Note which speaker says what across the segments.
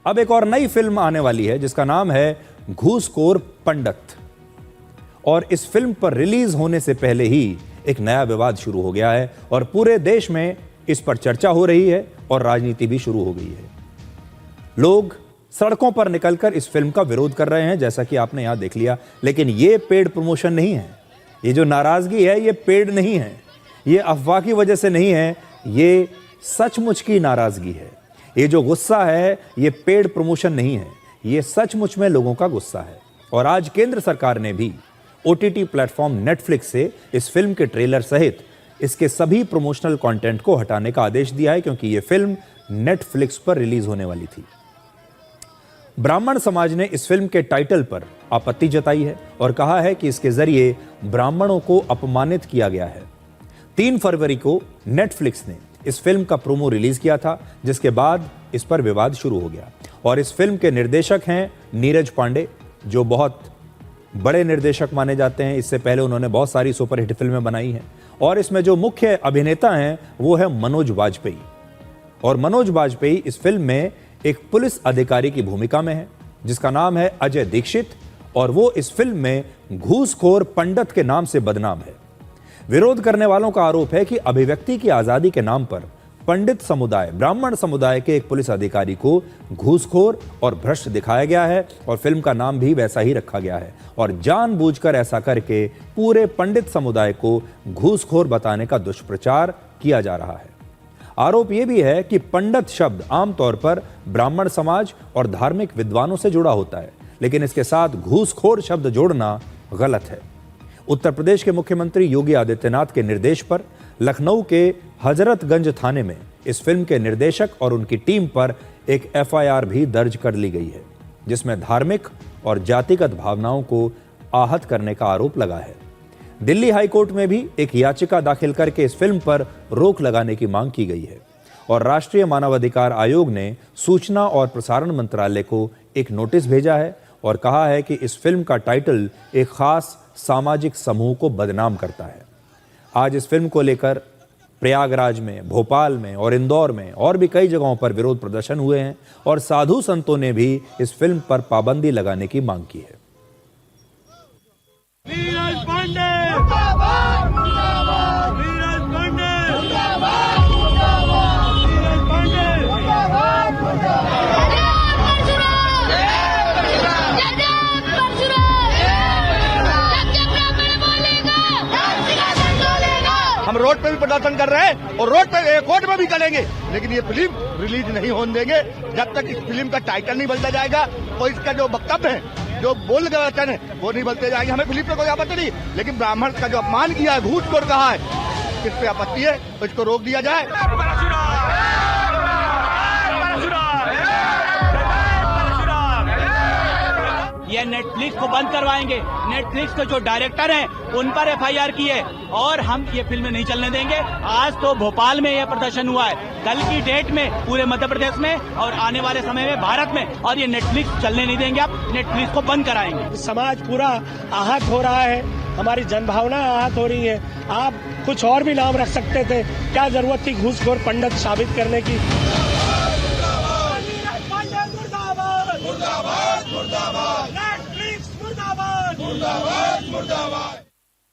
Speaker 1: अब एक और नई फिल्म आने वाली है जिसका नाम है घूसखोर पंडित। और इस फिल्म पर रिलीज होने से पहले ही एक नया विवाद शुरू हो गया है और पूरे देश में इस पर चर्चा हो रही है और राजनीति भी शुरू हो गई है। लोग सड़कों पर निकलकर इस फिल्म का विरोध कर रहे हैं, जैसा कि आपने यहां देख लिया। लेकिन यह पेड प्रमोशन नहीं है, ये जो नाराजगी है ये पेड नहीं है, ये अफवाह की वजह से नहीं है, ये सचमुच की नाराजगी है। ये जो गुस्सा है ये पेड प्रमोशन नहीं है, ये सचमुच में लोगों का गुस्सा है। और आज केंद्र सरकार ने भी ओटीटी प्लेटफॉर्म नेटफ्लिक्स से इस फिल्म के ट्रेलर सहित इसके सभी प्रमोशनल कंटेंट को हटाने का आदेश दिया है, क्योंकि यह फिल्म नेटफ्लिक्स पर रिलीज होने वाली थी। ब्राह्मण समाज ने इस फिल्म के टाइटल पर आपत्ति जताई है और कहा है कि इसके जरिए ब्राह्मणों को अपमानित किया गया है। 3 फरवरी को नेटफ्लिक्स ने इस फिल्म का प्रोमो रिलीज किया था, जिसके बाद इस पर विवाद शुरू हो गया। और इस फिल्म के निर्देशक हैं नीरज पांडे, जो बहुत बड़े निर्देशक माने जाते हैं। इससे पहले उन्होंने बहुत सारी सुपरहिट फिल्में बनाई हैं। और इसमें जो मुख्य अभिनेता हैं वो है मनोज वाजपेयी। और मनोज वाजपेयी इस फिल्म में एक पुलिस अधिकारी की भूमिका में है जिसका नाम है अजय दीक्षित, और वो इस फिल्म में घूसखोर पंडित के नाम से बदनाम है। विरोध करने वालों का आरोप है कि अभिव्यक्ति की आजादी के नाम पर पंडित समुदाय, ब्राह्मण समुदाय के एक पुलिस अधिकारी को घूसखोर और भ्रष्ट दिखाया गया है और फिल्म का नाम भी वैसा ही रखा गया है। और जानबूझकर ऐसा करके पूरे पंडित समुदाय को घूसखोर बताने का दुष्प्रचार किया जा रहा है। आरोप यह भी है कि पंडित शब्द आमतौर पर ब्राह्मण समाज और धार्मिक विद्वानों से जुड़ा होता है, लेकिन इसके साथ घूसखोर शब्द जोड़ना गलत है। उत्तर प्रदेश के मुख्यमंत्री योगी आदित्यनाथ के निर्देश पर लखनऊ के हजरतगंज थाने में इस फिल्म के निर्देशक और उनकी टीम पर एक एफआईआर भी दर्ज कर ली गई है, जिसमें धार्मिक और जातिगत भावनाओं को आहत करने का आरोप लगा है। दिल्ली हाईकोर्ट में भी एक याचिका दाखिल करके इस फिल्म पर रोक लगाने की मांग की गई है। और राष्ट्रीय मानवाधिकार आयोग ने सूचना और प्रसारण मंत्रालय को एक नोटिस भेजा है और कहा है कि इस फिल्म का टाइटल एक खास सामाजिक समूह को बदनाम करता है। आज इस फिल्म को लेकर प्रयागराज में, भोपाल में और इंदौर में और भी कई जगहों पर विरोध प्रदर्शन हुए हैं और साधु संतों ने भी इस फिल्म पर पाबंदी लगाने की मांग की है।
Speaker 2: नीरज पांडे मुर्दाबाद, मुर्दाबाद, नीरज पांडे मुर्दाबाद, मुर्दाबाद, नीरज पांडे मुर्दाबाद, मुर्दाबाद।
Speaker 3: हम रोड पे भी प्रदर्शन कर रहे हैं और रोड पे कोर्ट में भी करेंगे, लेकिन ये फिल्म रिलीज नहीं होने देंगे जब तक इस फिल्म का टाइटल नहीं बदला जाएगा और इसका जो वक्तव्य है, जो बोल गए वचन है, वो नहीं बदलते जाएंगे। हमें फिल्म पे कोई आपत्ति नहीं, लेकिन ब्राह्मण का जो अपमान किया है, घूसखोर कहा है, इस पे आपत्ति है तो इसको रोक दिया जाए।
Speaker 4: ये नेटफ्लिक्स को बंद करवाएंगे। नेटफ्लिक्स के जो डायरेक्टर हैं उन पर एफआईआर की है और हम ये फिल्में नहीं चलने देंगे। आज तो भोपाल में यह प्रदर्शन हुआ है, कल की डेट में पूरे मध्य प्रदेश में और आने वाले समय में भारत में, और ये नेटफ्लिक्स चलने नहीं देंगे। आप नेटफ्लिक्स को बंद कराएंगे।
Speaker 5: समाज पूरा आहत हो रहा है, हमारी जनभावना आहत हो रही है। आप कुछ और भी नाम रख सकते थे, क्या जरूरत थी घूसखोर पंडित साबित करने की।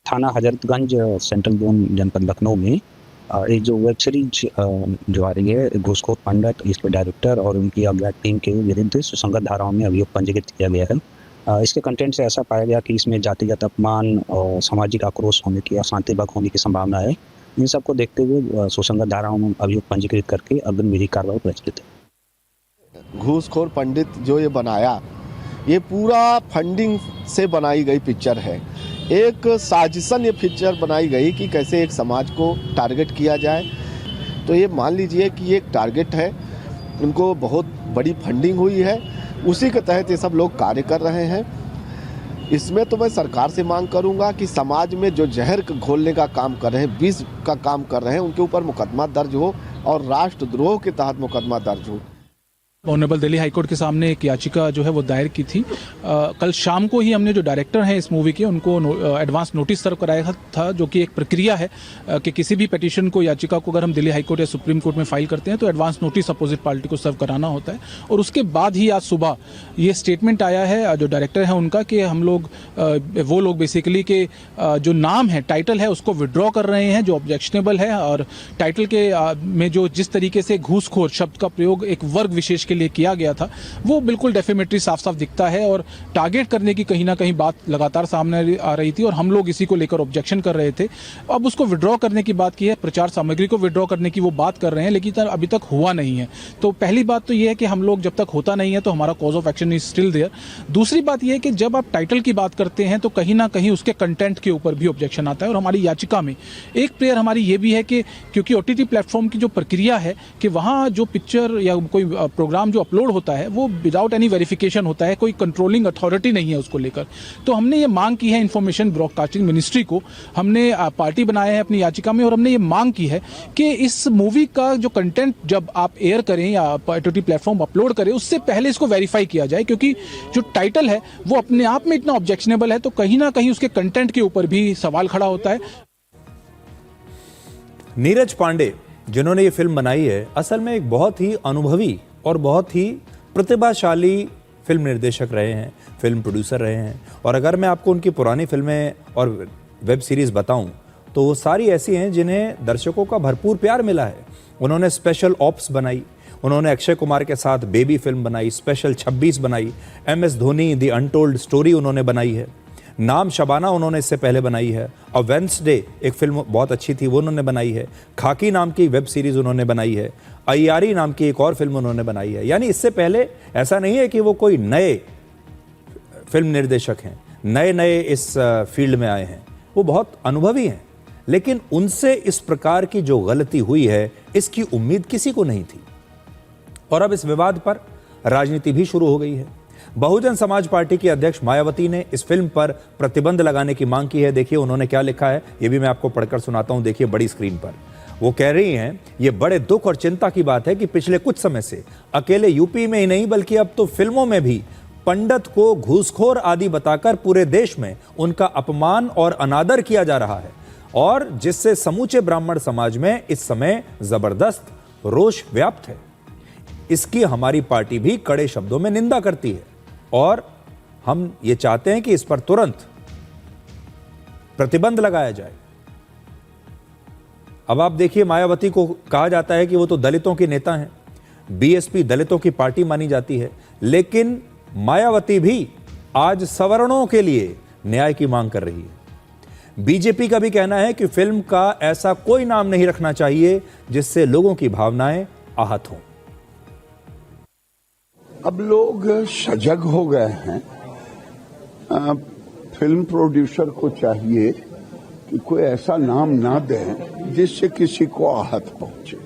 Speaker 6: थाना हजरतगंज सेंट्रल जोन जनपद लखनऊ में एक जो वेब सीरीज जो आ रही है घूसखोर पंडित, इसके डायरेक्टर और उनकी अज्ञात टीम के विरुद्ध सुसंगत धाराओं में अभियोग पंजीकृत किया गया है। इसके कंटेंट से ऐसा पाया गया कि इसमें जातिगत अपमान और सामाजिक आक्रोश होने की, अशांति भंग होने की संभावना है। इन सबको देखते हुए सुसंगत धाराओं में अभियोग पंजीकृत करके अग्रिम विधिक कार्रवाई प्रचलित है।
Speaker 7: घूसखोर पंडित जो ये बनाया, ये पूरा फंडिंग से बनाई गई पिक्चर है। एक साजिशन ये पिक्चर बनाई गई कि कैसे एक समाज को टारगेट किया जाए। तो ये मान लीजिए कि ये एक टारगेट है, उनको बहुत बड़ी फंडिंग हुई है, उसी के तहत ये सब लोग कार्य कर रहे हैं। इसमें तो मैं सरकार से मांग करूंगा कि समाज में जो जहर घोलने का काम कर रहे हैं, विष का काम कर रहे हैं, उनके ऊपर मुकदमा दर्ज हो और राष्ट्रद्रोह के तहत मुकदमा दर्ज हो।
Speaker 8: ऑनरेबल दिल्ली हाईकोर्ट के सामने एक याचिका जो है वो दायर की थी। कल शाम को ही हमने जो डायरेक्टर हैं इस मूवी के उनको एडवांस नोटिस सर्व कराया था, जो कि एक प्रक्रिया है कि किसी भी पिटीशन को, याचिका को अगर हम दिल्ली हाईकोर्ट या सुप्रीम कोर्ट में फाइल करते हैं तो एडवांस नोटिस अपोजिट पार्टी को सर्व कराना होता है। और उसके बाद ही आज सुबह ये स्टेटमेंट आया है जो डायरेक्टर है उनका कि हम लोग वो लोग बेसिकली के जो नाम है, टाइटल है, उसको विड्रॉ कर रहे हैं जो ऑब्जेक्शनेबल है। और टाइटल के में जो जिस तरीके से घूसखोर शब्द का प्रयोग एक वर्ग विशेष के लिए किया गया था वो बिल्कुल डेफिनेटली साफ साफ दिखता है और टारगेट करने की कहीं ना कहीं बात लगातार सामने आ रही थी और हम लोग इसी को लेकर ऑब्जेक्शन कर रहे थे। अब उसको विड्रॉ करने की बात की है, प्रचार सामग्री को विड्रॉ करने की वो बात कर रहे हैं, लेकिन अभी तक हुआ नहीं है। तो पहली बात तो ये है कि हम लोग जब तक होता नहीं है तो हमारा cause of action is still there. दूसरी बात यह है कि जब आप टाइटल की बात करते हैं तो कहीं ना कहीं उसके कंटेंट के ऊपर भी ऑब्जेक्शन आता है। और हमारी याचिका में एक प्रेयर हमारी ये भी है कि क्योंकि OTT प्लेटफॉर्म की जो प्रक्रिया है कि वहाँ जो पिक्चर या कोई प्रोग्राम जो अपलोड होता है वो विदाउट एनी वेरिफिकेशन होता है, कोई कंट्रोलिंग अथॉरिटी नहीं है उसको लेकर। तो हमने ये मांग की है इन्फॉर्मेशन ब्रॉडकास्टिंग मिनिस्ट्री को, हमने पार्टी बनाया है अपनी याचिका में और हमने ये मांग की है कि इस मूवी का जो कंटेंट जब आप एयर करें या OTT प्लेटफॉर्म अपलोड करें उससे पहले इसको वेरीफाई किया जाए, क्योंकि जो टाइटल है वो अपने आप में इतना ऑब्जेक्शनेबल है तो कहीं ना कहीं उसके कंटेंट के ऊपर भी सवाल खड़ा होता है।
Speaker 1: नीरज पांडे जिन्होंने ये फिल्म बनाई है असल में एक बहुत ही अनुभवी और बहुत ही प्रतिभाशाली फिल्म निर्देशक रहे हैं, फिल्म प्रोड्यूसर रहे हैं। और अगर मैं आपको उनकी पुरानी फिल्में और वेब सीरीज़ बताऊं तो वो सारी ऐसी हैं जिन्हें दर्शकों का भरपूर प्यार मिला है। उन्होंने स्पेशल ऑप्स बनाई, उन्होंने अक्षय कुमार के साथ बेबी फिल्म बनाई, स्पेशल 26 बनाई, MS Dhoni the untold story उन्होंने बनाई है, नाम शबाना उन्होंने इससे पहले बनाई है, और वेंसडे एक फिल्म बहुत अच्छी थी वो उन्होंने बनाई है, खाकी नाम की वेब सीरीज़ उन्होंने बनाई है, अय्यारी नाम की एक और फिल्म उन्होंने बनाई है। यानी इससे पहले ऐसा नहीं है कि वो कोई नए फिल्म निर्देशक हैं, नए इस फील्ड में आए हैं, वो बहुत अनुभवी हैं। लेकिन उनसे इस प्रकार की जो गलती हुई है इसकी उम्मीद किसी को नहीं थी। और अब इस विवाद पर राजनीति भी शुरू हो गई है। बहुजन समाज पार्टी की अध्यक्ष मायावती ने इस फिल्म पर प्रतिबंध लगाने की मांग की है। देखिए उन्होंने क्या लिखा है, ये भी मैं आपको पढ़कर सुनाता हूं। देखिए बड़ी स्क्रीन पर वो कह रही हैं, ये बड़े दुख और चिंता की बात है कि पिछले कुछ समय से अकेले यूपी में ही नहीं बल्कि अब तो फिल्मों में भी पंडित को घूसखोर आदि बताकर पूरे देश में उनका अपमान और अनादर किया जा रहा है, और जिससे समूचे ब्राह्मण समाज में इस समय जबरदस्त रोष व्याप्त है। इसकी हमारी पार्टी भी कड़े शब्दों में निंदा करती है और हम ये चाहते हैं कि इस पर तुरंत प्रतिबंध लगाया जाए। अब आप देखिए, मायावती को कहा जाता है कि वो तो दलितों की नेता हैं, BSP दलितों की पार्टी मानी जाती है, लेकिन मायावती भी आज सवर्णों के लिए न्याय की मांग कर रही है। बीजेपी का भी कहना है कि फिल्म का ऐसा कोई नाम नहीं रखना चाहिए जिससे लोगों की भावनाएं आहत हों।
Speaker 9: अब लोग सजग हो गए हैं। फिल्म प्रोड्यूसर को चाहिए कि कोई ऐसा नाम ना दें जिससे किसी को आहत पहुंचे।